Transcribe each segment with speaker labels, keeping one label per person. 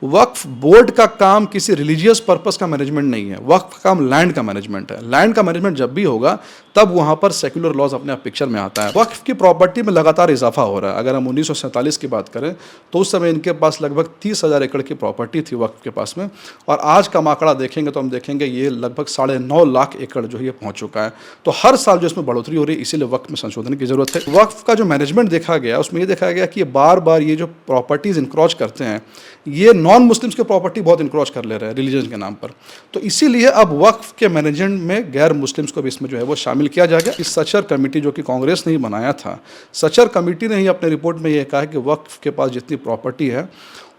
Speaker 1: वक्फ board का काम किसी रिलीजियस पर्पस का मैनेजमेंट नहीं है। वक्फ का काम लैंड का मैनेजमेंट है। लैंड का मैनेजमेंट जब भी होगा तब वहां पर सेक्युलर लॉज अपने आप पिक्चर में आता है। वक्फ की प्रॉपर्टी में लगातार इजाफा हो रहा है। अगर हम 1947 की बात करें तो उस समय इनके पास लगभग 30,000 एकड़ की प्रॉपर्टी थी वक्फ के पास में, और आज का आंकड़ा देखेंगे तो हम देखेंगे ये लगभग 9.5 लाख एकड़ जो है ये पहुंच चुका है। तो हर साल जो इसमें बढ़ोतरी हो रही है, इसीलिए वक्फ में संशोधन की जरूरत है। वक्फ का जो मैनेजमेंट देखा गया उसमें ये देखा गया कि बार बार ये जो प्रॉपर्टीज इंक्रोच करते हैं, ये नॉन मुस्लिम्स के प्रॉपर्टी बहुत इंक्रोच कर ले रहे हैं रिलीजन के नाम पर। तो इसीलिए अब वक्फ के मैनेजमेंट में गैर मुस्लिम्स को भी इसमें जो है वो शामिल किया जाएगा। इस सचर कमेटी जो कि कांग्रेस ने ही बनाया था, सचर कमेटी ने ही अपने रिपोर्ट में ये कहा है कि वक्फ के पास जितनी प्रॉपर्टी है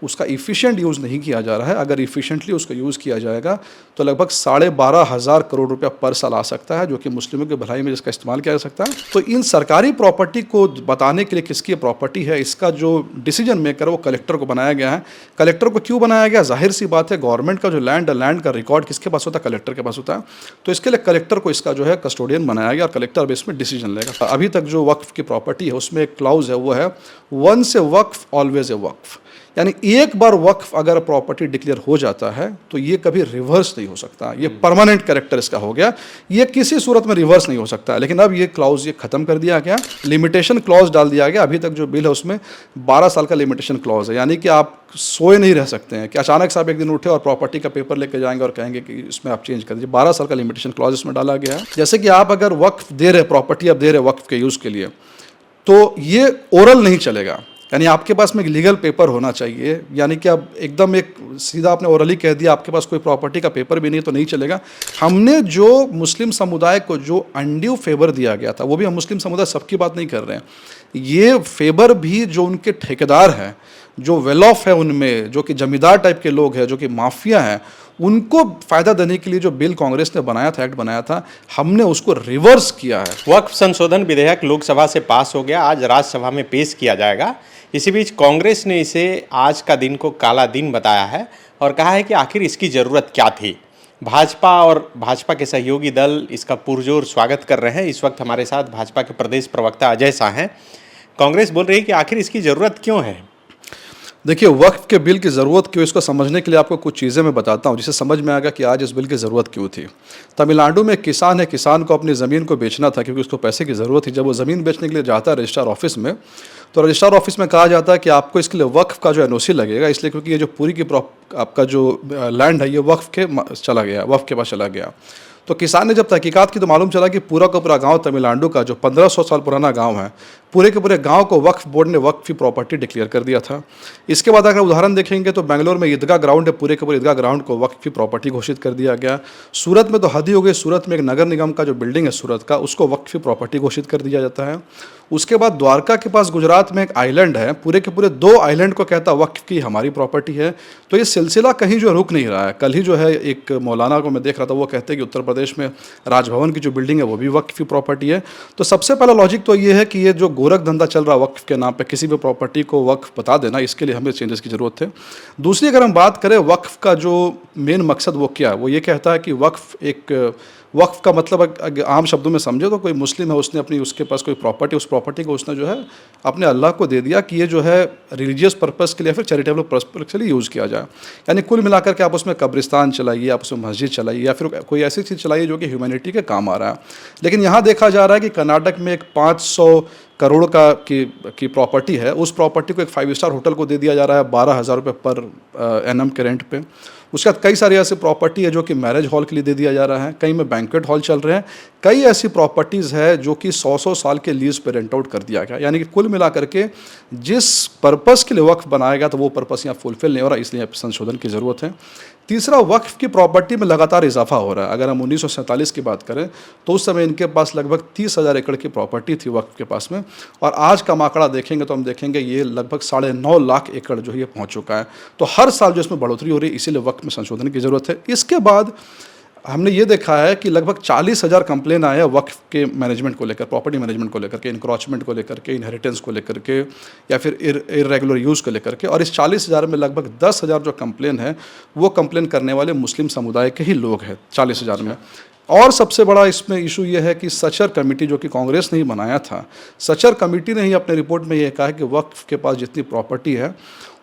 Speaker 1: उसका इफ़िशिएंट यूज़ नहीं किया जा रहा है। अगर इफ़िशिएंटली उसका यूज़ किया जाएगा तो लगभग 12,500 करोड़ रुपया पर साल आ सकता है, जो कि मुस्लिमों की भलाई में जिसका इस्तेमाल किया जा सकता है। तो इन सरकारी प्रॉपर्टी को बताने के लिए किसकी प्रॉपर्टी है, इसका जो डिसीजन मेकर है वो कलेक्टर को बनाया गया है। कलेक्टर को क्यों बनाया गया? जाहिर सी बात है, गवर्नमेंट का जो लैंड का रिकॉर्ड किसके पास होता है? कलेक्टर के पास होता है। तो इसके लिए कलेक्टर को इसका जो है कस्टोडियन बनाया गया और कलेक्टर अब इसमें डिसीजन लेगा। अभी तक जो वक्फ की प्रॉपर्टी है उसमें एक क्लाउज है, वो है once a Waqf always a वक्फ। यानी एक बार वक्फ अगर प्रॉपर्टी डिक्लेयर हो जाता है तो ये कभी रिवर्स नहीं हो सकता। ये परमानेंट कैरेक्टर इसका हो गया, ये किसी सूरत में रिवर्स नहीं हो सकता। लेकिन अब ये क्लॉज ये खत्म कर दिया गया, लिमिटेशन क्लॉज डाल दिया गया। अभी तक जो बिल है उसमें 12 साल का लिमिटेशन क्लॉज है, यानी कि आप सोए नहीं रह सकते हैं कि अचानक से आप एक दिन उठे और प्रॉपर्टी का पेपर लेके जाएंगे और कहेंगे कि इसमें आप चेंज कर दीजिए। 12 साल का लिमिटेशन क्लॉज इसमें डाला गया है। जैसे कि आप अगर वक्फ दे रहे, प्रॉपर्टी आप दे रहे वक्फ के यूज़ के लिए, तो ये ओरल नहीं चलेगा। यानी आपके पास में एक लीगल पेपर होना चाहिए, यानी कि आप एकदम एक सीधा आपने ओरली कह दिया, आपके पास कोई प्रॉपर्टी का पेपर भी नहीं तो नहीं चलेगा। हमने जो मुस्लिम समुदाय को जो अनड्यू फेवर दिया गया था, वो भी हम मुस्लिम समुदाय सबकी बात नहीं कर रहे हैं, ये फेवर भी जो उनके ठेकेदार हैं, जो वेल ऑफ है उनमें, जो कि जमींदार टाइप के लोग हैं, जो कि माफिया हैं, उनको फ़ायदा देने के लिए जो बिल कांग्रेस ने बनाया था, एक्ट बनाया था, हमने उसको रिवर्स किया है।
Speaker 2: वक्फ संशोधन विधेयक लोकसभा से पास हो गया, आज राज्यसभा में पेश किया जाएगा। इसी बीच कांग्रेस ने इसे आज का दिन को काला दिन बताया है और कहा है कि आखिर इसकी ज़रूरत क्या थी। भाजपा और भाजपा के सहयोगी दल इसका पुरजोर स्वागत कर रहे हैं। इस वक्त हमारे साथ भाजपा के प्रदेश प्रवक्ता अजय शाह हैं। कांग्रेस बोल रही है कि आखिर इसकी ज़रूरत क्यों है।
Speaker 1: देखिए, वक्फ के बिल की ज़रूरत क्यों, इसको समझने के लिए आपको कुछ चीज़ें मैं बताता हूँ जिससे समझ में आएगा कि आज इस बिल की ज़रूरत क्यों थी। तमिलनाडु में एक किसान है, किसान को अपनी ज़मीन को बेचना था क्योंकि उसको पैसे की ज़रूरत थी। जब वो ज़मीन बेचने के लिए जाता है रजिस्ट्रार ऑफिस में, तो रजिस्ट्रार ऑफिस में कहा जाता है कि आपको इसके लिए वक्फ का जो एनओसी लगेगा, इसलिए क्योंकि ये जो पूरी की आपका जो लैंड है ये वक्फ के चला गया, वक्फ के पास चला गया। तो किसान ने जब तहकीकात की तो मालूम चला कि पूरा का पूरा गांव तमिलनाडु का जो 1500 साल पुराना गांव है, पूरे के पूरे गांव को वक्फ बोर्ड ने वक्फ की प्रॉपर्टी डिक्लेयर कर दिया था। इसके बाद अगर उदाहरण देखेंगे तो बेंगलोर में ईदगाह ग्राउंड है, पूरे के पूरे ईदगाह ग्राउंड को वक्फ की प्रॉपर्टी घोषित कर दिया गया। सूरत में तो हद ही हो गई, सूरत में एक नगर निगम का जो बिल्डिंग है सूरत का, उसको वक्फ की प्रॉपर्टी घोषित कर दिया जाता है। उसके बाद द्वारका के पास गुजरात में एक आइलैंड है, पूरे के पूरे 2 आइलैंड को कहता है वक्फ की हमारी प्रॉपर्टी है। तो ये सिलसिला कहीं जो रुक नहीं रहा है। कल ही जो है एक मौलाना को मैं देख रहा था, वो कहते हैं कि उत्तर प्रदेश में राजभवन की जो बिल्डिंग है वो भी वक्फ की प्रॉपर्टी है। तो सबसे पहला लॉजिक तो ये है कि ये जो गोरख धंधा चल रहा है वक्फ के नाम पे, किसी भी प्रॉपर्टी को वक्फ बता देना, इसके लिए हमें चेंजेस की ज़रूरत है। दूसरी अगर हम बात करें वक्फ का जो मेन मकसद वो क्या है, वो ये कहता है कि वक्फ का मतलब आम शब्दों में समझे तो कोई मुस्लिम है, उसने अपनी उसके पास कोई प्रॉपर्टी, उस प्रॉपर्टी को उसने जो है अपने अल्लाह को दे दिया कि ये जो है रिलीजियस पर्पस के लिए, फिर चैरिटेबल पर्पस के लिए यूज़ किया जाए। यानी कुल मिलाकर के आप उसमें कब्रिस्तान चलाइए, आप उसमें मस्जिद चलाइए, या फिर कोई ऐसी चीज़ चलाइए जो कि ह्यूमैनिटी के काम आ रहा है। लेकिन यहाँ देखा जा रहा है कि कर्नाटक में एक 500 करोड़ की प्रॉपर्टी है, उस प्रॉपर्टी को एक 5 स्टार होटल को दे दिया जा रहा है 12,000 रुपये पर एनम के रेंट पे। उसके बाद कई सारी ऐसी प्रॉपर्टी है जो कि मैरिज हॉल के लिए दे दिया जा रहा है, कई में बैंक्वेट हॉल चल रहे हैं, कई ऐसी प्रॉपर्टीज़ है जो कि 100-100 साल के लीज पे रेंट आउट कर दिया गया। यानी कि कुल मिलाकर के जिस पर्पस के लिए वक्फ बनाया गया तो वो पर्पस यहाँ फुलफिल नहीं हो रहा, इसलिए संशोधन की ज़रूरत है। तीसरा, वक्फ की प्रॉपर्टी में लगातार इजाफा हो रहा है। अगर हम 1947 की बात करें तो उस समय इनके पास लगभग 30,000 एकड़ की प्रॉपर्टी थी वक्फ के पास में, और आज का आंकड़ा देखेंगे तो हम देखेंगे ये लगभग 9.5 लाख एकड़ जो है ये पहुंच चुका है। तो हर साल जो इसमें बढ़ोतरी हो रही है, इसीलिए वक्फ में संशोधन की ज़रूरत है। इसके बाद हमने ये देखा है कि लगभग 40,000 कंप्लेन आए हैं वक्फ के मैनेजमेंट को लेकर, प्रॉपर्टी मैनेजमेंट को लेकर के, इंक्रोचमेंट को लेकर के, इनहेरिटेंस को लेकर के, या फिर इरेगुलर यूज़ को लेकर के। और इस 40,000 में लगभग 10,000 जो कंप्लेन है वो कंप्लेन करने वाले मुस्लिम समुदाय के ही लोग हैं 40,000 में। और सबसे बड़ा इसमें इशू ये है कि सचर कमेटी जो कि कांग्रेस ने ही बनाया था, सचर कमेटी ने ही अपने रिपोर्ट में ये कहा है कि वक्फ के पास जितनी प्रॉपर्टी है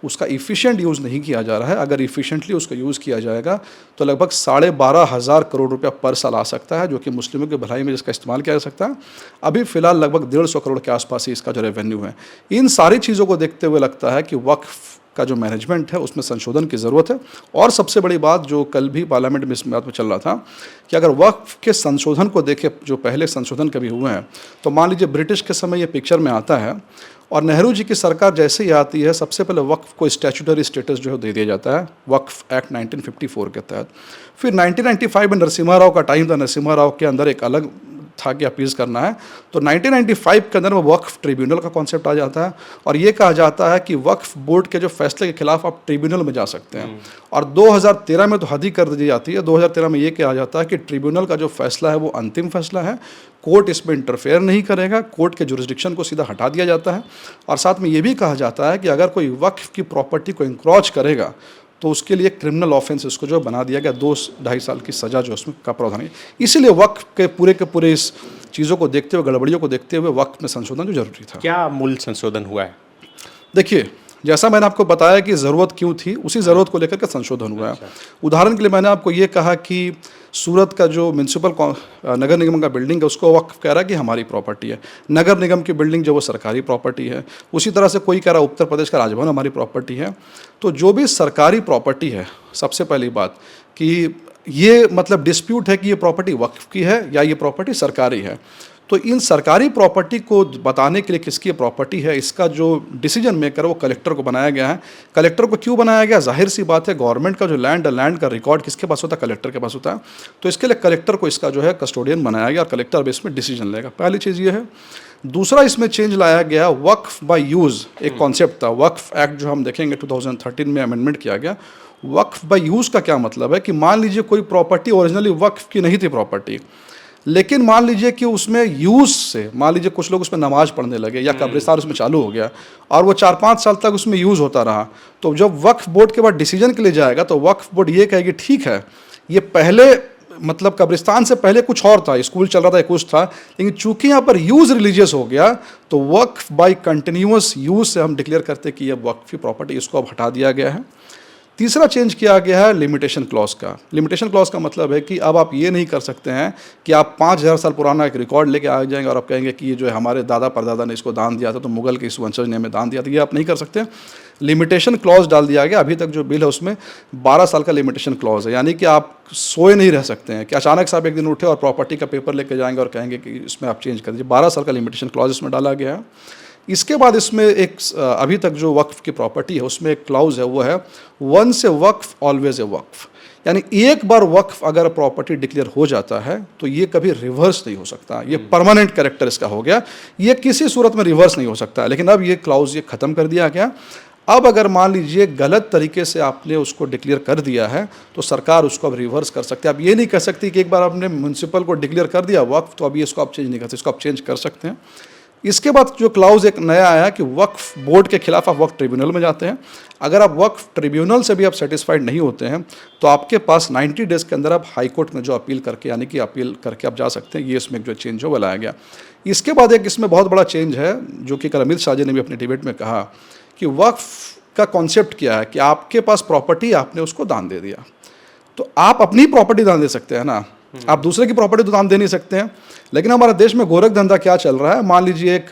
Speaker 1: उसका इफ़िशिएंट यूज़ नहीं किया जा रहा है। अगर इफ़िशिएंटली उसको यूज़ किया जाएगा तो लगभग 12,500 करोड़ रुपया पर साल आ सकता है, जो कि मुस्लिमों की भलाई में जिसका इस्तेमाल किया जा सकता है। अभी फ़िलहाल लगभग 150 करोड़ के आसपास ही इसका जो रेवेन्यू है। इन सारी चीज़ों को देखते हुए लगता है कि वक्फ़ का जो मैनेजमेंट है उसमें संशोधन की ज़रूरत है। और सबसे बड़ी बात जो कल भी पार्लियामेंट में इस बात में चल रहा था कि अगर वक्फ़ के संशोधन को देखें, जो पहले संशोधन कभी हुए हैं, तो मान लीजिए ब्रिटिश के समय ये पिक्चर में आता है और नेहरू जी की सरकार जैसे ही आती है, सबसे पहले वक्फ़ को स्टैट्यूटरी स्टेटस जो है दे दिया जाता है वक्फ़ एक्ट 1954 के तहत। फिर 1995 में नरसिम्हा राव का टाइम था, नरसिम्हा राव के अंदर एक अलग था कि अपीज़ करना है, तो 1995 के अंदर में वक्फ़ ट्रिब्यूनल का कॉन्सेप्ट आ जाता है और ये कहा जाता है कि वक्फ़ बोर्ड के जो फैसले के खिलाफ आप ट्रिब्यूनल में जा सकते हैं। और 2013 में तो हद ही कर दी जाती है। 2013 में ये कहा जाता है कि ट्रिब्यूनल का जो फैसला है वो अंतिम फैसला है, कोर्ट इसमें इंटरफेयर नहीं करेगा, कोर्ट के जुरिस्डिक्शन को सीधा हटा दिया जाता है। और साथ में ये भी कहा जाता है कि अगर कोई वक्फ़ की प्रॉपर्टी को इंक्रोच करेगा तो उसके लिए क्रिमिनल ऑफेंस इसको जो बना दिया गया, 2-2.5 साल की सज़ा जो उसमें का प्रावधान है। इसीलिए वक्फ़ के पूरे इस चीज़ों को देखते हुए, गड़बड़ियों को देखते हुए वक्फ़ में संशोधन जो जरूरी था।
Speaker 2: क्या मूल संशोधन हुआ है?
Speaker 1: देखिए, जैसा मैंने आपको बताया कि ज़रूरत क्यों थी, उसी ज़रूरत को लेकर के संशोधन हुआ है। उदाहरण के लिए मैंने आपको ये कहा कि सूरत का जो म्यूनसिपल नगर निगम का बिल्डिंग है उसको वक्फ कह रहा है कि हमारी प्रॉपर्टी है। नगर निगम की बिल्डिंग जो वो सरकारी प्रॉपर्टी है। उसी तरह से कोई कह रहा है उत्तर प्रदेश का राजभवन हमारी प्रॉपर्टी है। तो जो भी सरकारी प्रॉपर्टी है, सबसे पहली बात कि ये मतलब डिस्प्यूट है कि ये प्रॉपर्टी वक्फ की है या ये प्रॉपर्टी सरकारी है। तो इन सरकारी प्रॉपर्टी को बताने के लिए किसकी प्रॉपर्टी है, इसका जो डिसीजन मेकर है वो कलेक्टर को बनाया गया है। कलेक्टर को क्यों बनाया गया? जाहिर सी बात है, गवर्नमेंट का जो लैंड है, लैंड का रिकॉर्ड किसके पास होता है? कलेक्टर के पास होता है। तो इसके लिए कलेक्टर को इसका जो है कस्टोडियन बनाया गया और कलेक्टर अब इसमें डिसीजन लेगा। पहली चीज़ ये है। दूसरा इसमें चेंज लाया गया, वक्फ बाय यूज़ एक कॉन्सेप्ट था। वक्फ एक्ट जो हम देखेंगे 2013 में अमेंडमेंट किया गया। वक्फ बाय यूज़ का क्या मतलब है कि मान लीजिए कोई प्रॉपर्टी ओरिजिनली वक्फ की नहीं थी प्रॉपर्टी, लेकिन मान लीजिए कि उसमें यूज़ से, मान लीजिए कुछ लोग उसमें नमाज पढ़ने लगे या कब्रिस्तान उसमें चालू हो गया और वो 4-5 साल तक उसमें यूज़ होता रहा, तो जब वक्फ बोर्ड के बाद डिसीजन के लिए जाएगा तो वक्फ बोर्ड ये कहेगी ठीक है, ये पहले मतलब कब्रिस्तान से पहले कुछ और था, स्कूल चल रहा था, कुछ था, लेकिन चूंकि यहाँ पर यूज़ रिलीजियस हो गया तो वक्फ बाय कंटिन्यूअस यूज़ से हम डिक्लेयर करते कि ये वक्फी प्रॉपर्टी, इसको अब हटा दिया गया है। तीसरा चेंज किया गया है लिमिटेशन क्लॉज का। लिमिटेशन क्लॉज का मतलब है कि अब आप ये नहीं कर सकते हैं कि आप 5000 साल पुराना एक रिकॉर्ड लेके आ जाएंगे और आप कहेंगे कि ये जो है हमारे दादा परदादा ने इसको दान दिया था, तो मुगल के इस वंशज ने हमें दान दिया था, ये आप नहीं कर सकते। लिमिटेशन क्लॉज डाल दिया गया। अभी तक जो बिल है उसमें 12 साल का लिमिटेशन क्लॉज है, यानी कि आप सोए नहीं रह सकते हैं कि अचानक से आप एक दिन उठे और प्रॉपर्टी का पेपर लेके जाएंगे और कहेंगे कि इसमें आप चेंज कर दीजिए। 12 साल का लिमिटेशन क्लॉज इसमें डाला गया है। इसके बाद इसमें एक अभी तक जो वक्फ की प्रॉपर्टी है उसमें एक क्लाउज है, वो है once a Waqf always a वक्फ, यानी एक बार वक्फ अगर प्रॉपर्टी डिक्लेयर हो जाता है तो ये कभी रिवर्स नहीं हो सकता। ये परमानेंट कैरेक्टर इसका हो गया, ये किसी सूरत में रिवर्स नहीं हो सकता। लेकिन अब ये क्लाउज ये ख़त्म कर दिया गया। अब अगर मान लीजिए गलत तरीके से आपने उसको डिक्लेयर कर दिया है तो सरकार उसको अब रिवर्स कर सकती है। आप ये नहीं कर सकती कि एक बार आपने म्यूनसिपल को डिक्लेयर कर दिया वक्फ तो अभी इसको आप चेंज नहीं कर सकते, इसको आप चेंज कर सकते हैं। इसके बाद जो क्लाउज एक नया आया कि वक्फ बोर्ड के खिलाफ आप वक्फ ट्रिब्यूनल में जाते हैं। अगर आप वक्फ ट्रिब्यूनल से भी आप सेटिस्फाइड नहीं होते हैं तो आपके पास 90 डेज़ के अंदर आप हाई कोर्ट में जो अपील करके, यानी कि अपील करके आप जा सकते हैं। ये इसमें जो चेंज हो लाया गया। इसके बाद एक इसमें बहुत बड़ा चेंज है जो कि कल अमित शाह जी ने भी अपने डिबेट में कहा कि वक्फ का कॉन्सेप्ट क्या है कि आपके पास प्रॉपर्टी, आपने उसको दान दे दिया, तो आप अपनी प्रॉपर्टी दान दे सकते हैं ना, आप दूसरे की प्रॉपर्टी तो दान दे नहीं सकते हैं। लेकिन हमारे देश में गोरख धंधा क्या चल रहा है, मान लीजिए एक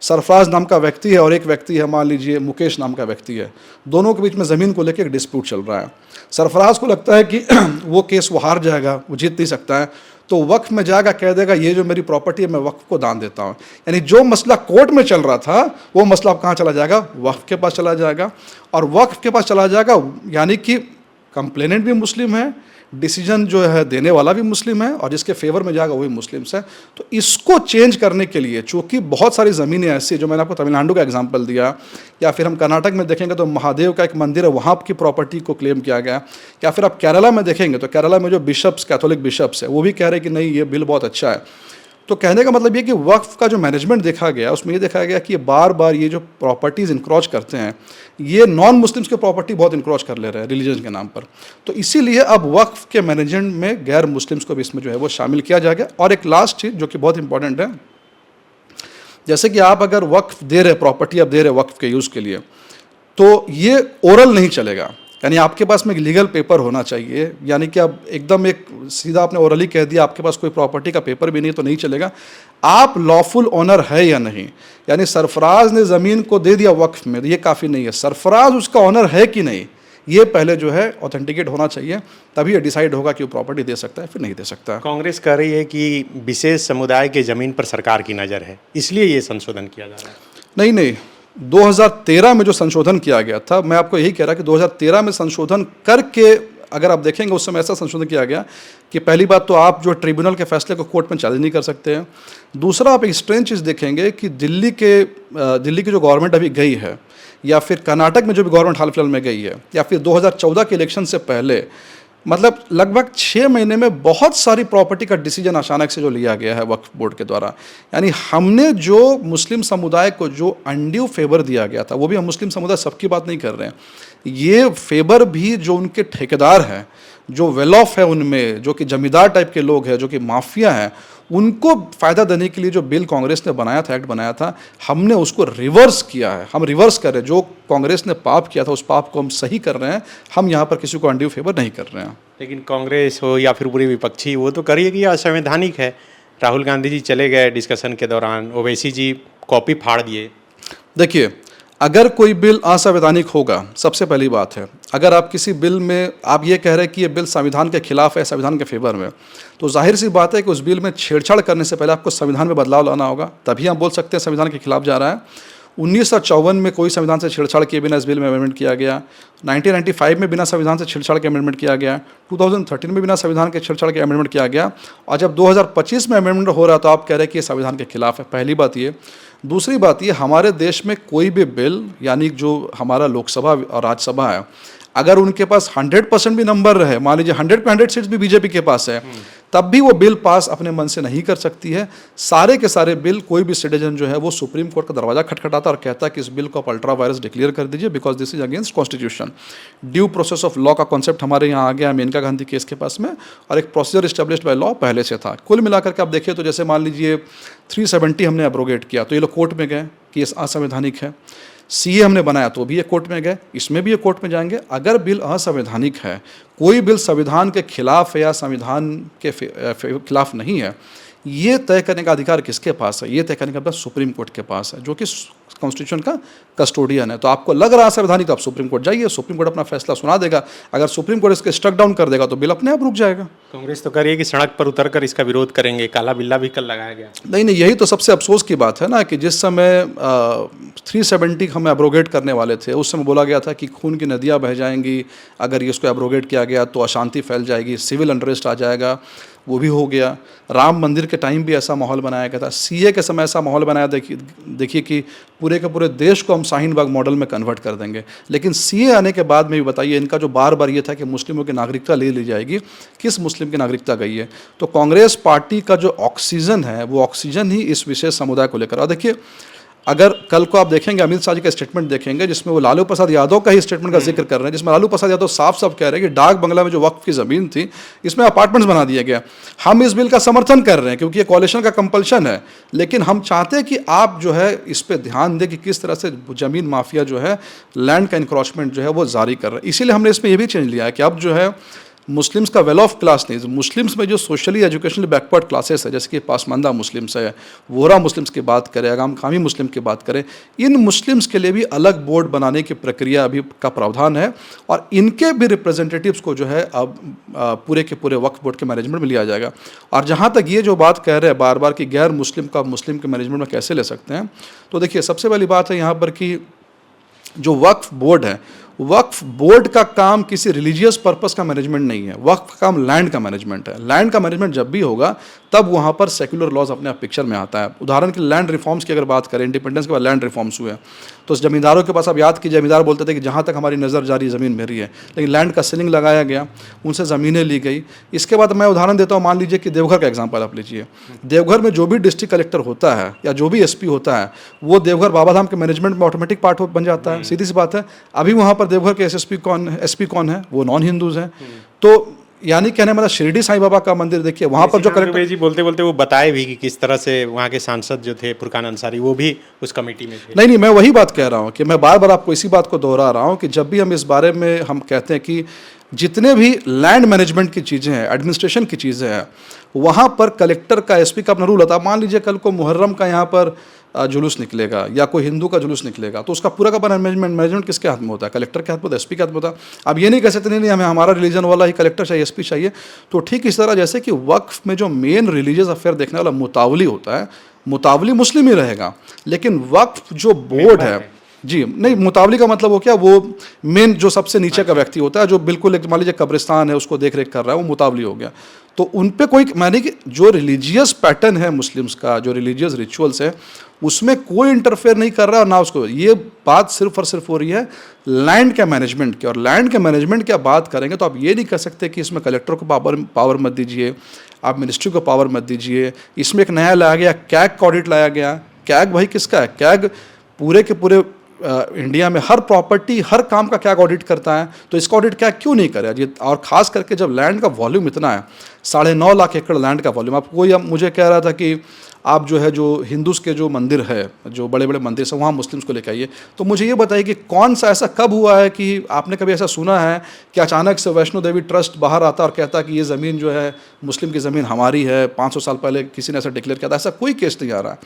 Speaker 1: सरफराज नाम का व्यक्ति है और एक व्यक्ति है मान लीजिए मुकेश नाम का व्यक्ति है, दोनों के बीच में ज़मीन को लेकर एक डिस्प्यूट चल रहा है। सरफराज को लगता है कि वो केस वो हार जाएगा, वो जीत नहीं सकता है, तो वक्फ में जाएगा, कह देगा ये जो मेरी प्रॉपर्टी है मैं वक्फ को दान देता हूँ। यानी जो मसला कोर्ट में चल रहा था वो मसला अब कहाँ चला जाएगा? वक्फ के पास चला जाएगा। और वक्फ के पास चला जाएगा यानी कि कंप्लेनेंट भी मुस्लिम है, डिसीजन जो है देने वाला भी मुस्लिम है और जिसके फेवर में जाएगा वही मुस्लिम्स है। तो इसको चेंज करने के लिए, चूँकि बहुत सारी ज़मीनें ऐसी, जो मैंने आपको तमिलनाडु का एग्जांपल दिया, या फिर हम कर्नाटक में देखेंगे तो महादेव का एक मंदिर है, वहाँ की प्रॉपर्टी को क्लेम किया गया, या फिर आप केरला में देखेंगे तो केरला में जो बिशप्स, कैथोलिक बिशप्स है, वो भी कह रहे हैं कि नहीं ये बिल बहुत अच्छा है। तो कहने का मतलब ये कि वक्फ का जो मैनेजमेंट देखा गया उसमें ये देखा गया कि ये बार बार ये जो प्रॉपर्टीज़ इंक्रोच करते हैं, ये नॉन मुस्लिम्स की प्रॉपर्टी बहुत इंक्रोच कर ले रहे हैं रिलीजन के नाम पर। तो इसीलिए अब वक्फ के मैनेजमेंट में गैर मुस्लिम्स को भी इसमें जो है वो शामिल किया जाएगा। और एक लास्ट चीज़ जो कि बहुत इंपॉर्टेंट है, जैसे कि आप अगर वक्फ दे रहे, प्रॉपर्टी आप दे रहे वक्फ के यूज़ के लिए, तो ये ओरल नहीं चलेगा, यानी आपके पास में एक लीगल पेपर होना चाहिए, यानी कि आप एकदम एक सीधा आपने ओरली कह दिया, आपके पास कोई प्रॉपर्टी का पेपर भी नहीं तो नहीं चलेगा। आप लॉफुल ओनर है या नहीं, यानी सरफराज ने ज़मीन को दे दिया वक्फ में, ये काफ़ी नहीं है, सरफराज उसका ओनर है कि नहीं, ये पहले जो है ऑथेंटिकेट होना चाहिए, तभी ये डिसाइड होगा कि वो प्रॉपर्टी दे सकता है फिर नहीं दे सकता।
Speaker 2: कांग्रेस कह रही है कि विशेष समुदाय के ज़मीन पर सरकार की नज़र है, इसलिए ये संशोधन किया जा रहा है।
Speaker 1: नहीं, 2013 में जो संशोधन किया गया था, मैं आपको यही कह रहा कि 2013 में संशोधन करके अगर आप देखेंगे उस समय ऐसा संशोधन किया गया कि पहली बात तो आप जो ट्रिब्यूनल के फैसले को कोर्ट में चैलेंज नहीं कर सकते हैं। दूसरा, आप एक स्ट्रेंज चीज़ देखेंगे कि दिल्ली की जो गवर्नमेंट अभी गई है, या फिर कर्नाटक में जो भी गवर्नमेंट हाल फिलहाल में गई है, या फिर 2014 के इलेक्शन से पहले, मतलब लगभग 6 महीने में बहुत सारी प्रॉपर्टी का डिसीजन अचानक से जो लिया गया है वक्फ बोर्ड के द्वारा। यानी हमने जो मुस्लिम समुदाय को जो अनड्यू फेवर दिया गया था, वो भी हम मुस्लिम समुदाय सबकी बात नहीं कर रहे हैं, ये फेवर भी जो उनके ठेकेदार हैं, जो वेल ऑफ है उनमें, जो कि जमींदार टाइप के लोग हैं, जो कि माफिया हैं, उनको फ़ायदा देने के लिए जो बिल कांग्रेस ने बनाया था, एक्ट बनाया था, हमने उसको रिवर्स किया है। हम रिवर्स कर रहे हैं, जो कांग्रेस ने पाप किया था उस पाप को हम सही कर रहे हैं। हम यहाँ पर किसी को अनड्यू फेवर नहीं कर रहे हैं।
Speaker 2: लेकिन कांग्रेस हो या फिर पूरे विपक्षी, वो तो करिए कि असंवैधानिक है। राहुल गांधी जी चले गए डिस्कशन के दौरान, ओवैसी जी कॉपी फाड़ दिए।
Speaker 1: देखिए, अगर कोई बिल असंवैधानिक होगा, सबसे पहली बात है, अगर आप किसी बिल में आप ये कह रहे हैं कि ये बिल संविधान के खिलाफ है, संविधान के फेवर में, तो जाहिर सी बात है कि उस बिल में छेड़छाड़ करने से पहले आपको संविधान में बदलाव लाना होगा, तभी हम बोल सकते हैं संविधान के खिलाफ जा रहा है। 1954 में कोई संविधान से छेड़छाड़ किए बिना इस बिल में अमेंडमेंट किया गया। 1995 में बिना संविधान से छेड़छाड़ के अमेंडमेंट किया गया। 2013 में बिना संविधान के छेड़छाड़ के अमेंडमेंट किया गया। और जब 2025 में अमेंडमेंट हो रहा तो आप कह रहे हैं कि ये संविधान के खिलाफ है। पहली बात ये। दूसरी बात ये, हमारे देश में कोई भी बिल, यानी जो हमारा लोकसभा और राज्यसभा है, अगर उनके पास 100% भी नंबर रहे, मान लीजिए 100 पे 100 सीट्स भी बीजेपी के पास है, तब भी वो बिल पास अपने मन से नहीं कर सकती है। सारे के सारे बिल, कोई भी सिटीजन जो है वो सुप्रीम कोर्ट का दरवाजा खटखटाता और कहता है कि इस बिल को आप अल्ट्रा वायरस डिक्लेयर कर दीजिए, because this is against constitution. Due process of law का कॉन्सेप्ट हमारे यहाँ आ गया मेनका गांधी केस के पास में, और एक प्रोसीजर इस्टेब्लिश्ड बाय लॉ पहले से था। कुल मिलाकर के आप देखिए तो जैसे मान लीजिए 370 हमने एब्रोगेट किया तो ये लोग कोर्ट में गए कि ये असंवैधानिक है। सीए हमने बनाया तो भी ये कोर्ट में गए, इसमें भी ये कोर्ट में जाएंगे। अगर बिल असंवैधानिक है, कोई बिल संविधान के खिलाफ है या संविधान के खिलाफ नहीं है, ये तय करने का अधिकार किसके पास है? ये तय करने का अधिकार सुप्रीम कोर्ट के पास है, जो कि कॉन्स्टिट्यूशन का कस्टोडियन है। तो आपको लग रहा है संवैधानिक, तो आप सुप्रीम कोर्ट जाइए, सुप्रीम कोर्ट अपना फैसला सुना देगा। अगर सुप्रीम कोर्ट इसके स्ट्रक डाउन कर देगा तो बिल अपने आप रुक जाएगा।
Speaker 2: कांग्रेस तो कह रही है कि सड़क पर उतरकर इसका विरोध करेंगे, काला बिल्ला भी कल लगाया गया।
Speaker 1: नहीं, यही तो सबसे अफसोस की बात है ना कि जिस समय 370 हम एब्रोगेट करने वाले थे, उस समय बोला गया था कि खून की नदियाँ बह जाएंगी, अगर इसको एब्रोगेट किया गया तो अशांति फैल जाएगी, सिविल अनरेस्ट आ जाएगा। वो भी हो गया। राम मंदिर के टाइम भी ऐसा माहौल बनाया गया था। सीए के समय ऐसा माहौल बनाया, देखिए कि पूरे के पूरे देश को हम शाहीन बाग मॉडल में कन्वर्ट कर देंगे। लेकिन सीए आने के बाद में भी बताइए, इनका जो बार बार ये था कि मुस्लिमों की नागरिकता ले ली जाएगी, किस मुस्लिम की नागरिकता गई है? तो कांग्रेस पार्टी का जो ऑक्सीजन है, वो ऑक्सीजन ही इस विशेष समुदाय को लेकर। और देखिए, अगर कल को आप देखेंगे अमित शाह जी का स्टेटमेंट देखेंगे, जिसमें वो लालू प्रसाद यादव का ही स्टेटमेंट का जिक्र कर रहे हैं, जिसमें लालू प्रसाद यादव साफ साफ कह रहे हैं कि डाक बंगला में जो वक्फ की ज़मीन थी, इसमें अपार्टमेंट्स बना दिया गया। हम इस बिल का समर्थन कर रहे हैं क्योंकि ये कॉलिशन का कंपल्शन है, लेकिन हम चाहते हैं कि आप जो है इस पर ध्यान दें कि किस तरह से ज़मीन माफिया जो है लैंड का इंक्रोचमेंट जो है वो जारी कर रहे हैं। इसीलिए हमने इसमें ये भी चेंज लिया है कि अब जो है मुस्लिम्स का वेल ऑफ क्लास नहीं, मुस्लिम्स में जो सोशली एजुकेशनली बैकवर्ड क्लासेस है, जैसे कि पासमानदा मुस्लिम्स है, वोहरा मुस्लिम्स की बात करें, आगाम कामी मुस्लिम की बात करें, इन मुस्लिम्स के लिए भी अलग बोर्ड बनाने की प्रक्रिया अभी का प्रावधान है। और इनके भी रिप्रेजेंटेटिव्स को जो है अब पूरे के पूरे वक्फ बोर्ड के मैनेजमेंट में लिया जाएगा। और जहाँ तक ये जो बात कह रहे हैं बार बार कि गैर मुस्लिम का मुस्लिम के मैनेजमेंट में कैसे ले सकते हैं, तो देखिए सबसे पहली बात है यहाँ पर कि जो वक्फ बोर्ड है, वक्फ बोर्ड का काम किसी रिलीजियस पर्पस का मैनेजमेंट नहीं है। वक्फ का काम लैंड का मैनेजमेंट है। लैंड का मैनेजमेंट जब भी होगा तब वहाँ पर सेक्युलर लॉज अपने आप पिक्चर में आता है। उदाहरण के लैंड रिफॉर्म्स की अगर बात करें, इंडिपेंडेंस के बाद लैंड रिफॉर्म्स हुए, तो जमींदारों के पास आप याद कीजिए, जमींदार बोलते थे कि जहाँ तक हमारी नज़र जा रही ज़मीन मेरी है, लेकिन लैंड का सीलिंग लगाया गया, उनसे ज़मीनें ली गई। इसके बाद मैं उदाहरण देता हूँ, मान लीजिए कि देवघर का एग्जाम्पल आप लीजिए। देवघर में जो भी डिस्ट्रिक्ट कलेक्टर होता है या जो भी एसपी होता है, वो देवघर बाबा धाम के मैनेजमेंट में ऑटोमेटिक पार्ट बन जाता है। सीधी सी बात है। अभी वहाँ पर देवघर के एसपी कौन है, वो नॉन हिंदूज़ हैं। तो यानी कहने मतलब शिरडी साईं बाबा का मंदिर देखिए, वहाँ पर जो
Speaker 2: निशिकांत
Speaker 1: कलेक्टर
Speaker 2: दुबे जी बोलते बोलते वो बताए भी कि किस तरह से वहाँ के सांसद जो थे फुरकान अंसारी वो भी उस कमेटी में थे।
Speaker 1: नहीं, मैं वही बात कह रहा हूँ कि मैं बार बार आपको इसी बात को दोहरा रहा हूँ कि जब भी हम इस बारे में हम कहते हैं कि जितने भी लैंड मैनेजमेंट की चीज़ें हैं, एडमिनिस्ट्रेशन की चीज़ें हैं, वहाँ पर कलेक्टर का, एसपी का अपना रूल होता है। मान लीजिए कल को मुहर्रम का यहाँ पर जुलूस निकलेगा या कोई हिंदू का जुलूस निकलेगा, तो उसका पूरा का मैनेजमेंट किसके हाथ में होता है? कलेक्टर के हाथ में होता है, एसपी के हाथ में होता है। अब ये नहीं कह सकते नहीं हमें हमारा रिलीजन वाला ही कलेक्टर चाहिए, एसपी चाहिए। तो ठीक इस तरह जैसे कि वक्फ में जो मेन रिलीजियस अफेयर देखने वाला मुतावली होता है, मुतावली मुस्लिम ही रहेगा, लेकिन वक्फ जो बोर्ड है जी, नहीं, मुतावली का मतलब वो क्या, वो मेन जो सबसे नीचे का व्यक्ति होता है, जो बिल्कुल एक मान लीजिए कब्रिस्तान है उसको देख रेख कर रहा है, वो मुतावली हो गया। तो उन पे कोई माने कि जो रिलीजियस पैटर्न है मुस्लिम्स का, जो रिलीजियस रिचुअल्स है, उसमें कोई इंटरफेयर नहीं कर रहा है ना उसको। ये बात सिर्फ और सिर्फ हो रही है लैंड के मैनेजमेंट की, और लैंड के मैनेजमेंट की आप बात करेंगे तो आप ये नहीं कह सकते कि इसमें कलेक्टर को पावर मत दीजिए, आप मिनिस्ट्री को पावर मत दीजिए। इसमें एक नया लाया गया कैग का ऑडिट लाया गया। कैग भाई किसका है? कैग पूरे के पूरे इंडिया में हर प्रॉपर्टी, हर काम का कैग ऑडिट करता है, तो इसका ऑडिट कैग क्यों नहीं करे? ये और खास करके जब लैंड का वॉल्यूम इतना है, 9.5 लाख एकड़ लैंड का वॉल्यूम। आप कोई मुझे कह रहा था कि आप जो है जो हिंदूज़ के जो मंदिर है, जो बड़े बड़े मंदिर से वहाँ मुस्लिम्स को लेकर आइए, तो मुझे ये बताइए कि कौन सा ऐसा कब हुआ है कि आपने कभी ऐसा सुना है कि अचानक से वैष्णो देवी ट्रस्ट बाहर आता और कहता कि ये ज़मीन जो है मुस्लिम की ज़मीन हमारी है, 500 साल पहले किसी ने ऐसा डिक्लेयर किया था? ऐसा कोई केस नहीं आ रहा है।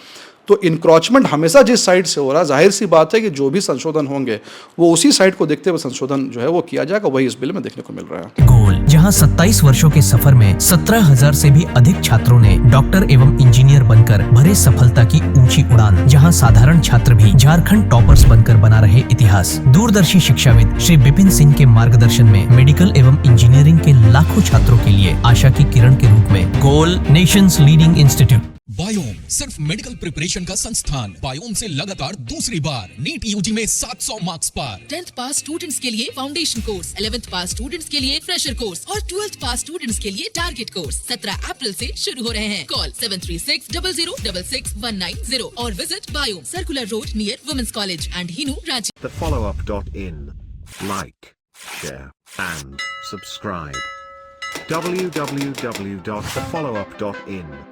Speaker 1: तो इंक्रोचमेंट हमेशा जिस साइड से हो रहा है, जाहिर सी बात है कि जो भी संशोधन होंगे वो उसी साइड को देखते हुए संशोधन जो है वो किया जाएगा। वही इस बिल में देखने को मिल रहा है।
Speaker 3: गोल, जहां 27 वर्षों के सफर में 17,000 से भी अधिक छात्रों ने डॉक्टर एवं इंजीनियर बनकर भरे सफलता की ऊंची उड़ान, जहां साधारण छात्र भी झारखंड टॉपर्स बनकर बना रहे इतिहास। दूरदर्शी शिक्षाविद श्री विपिन सिंह के मार्गदर्शन में मेडिकल एवं इंजीनियरिंग के लाखों छात्रों के लिए आशा की किरण के रूप में गोल, नेशंस लीडिंग इंस्टीट्यूट।
Speaker 4: बायोम सिर्फ मेडिकल प्रिपरेशन का संस्थान। बायोम से लगातार दूसरी बार नीट यूजी में 700 मार्क्स पार।
Speaker 5: 10th पास स्टूडेंट्स के लिए फाउंडेशन कोर्स, 11th पास स्टूडेंट्स के लिए फ्रेशर कोर्स और 12th पास स्टूडेंट्स के लिए टारगेट कोर्स 17 अप्रैल से शुरू हो रहे हैं। कॉल 7360066190 और visit Biome, circular road near women's college and Hinoo, Ranchi.
Speaker 6: thefollowup.in. Like, share, and subscribe. www.thefollowup.in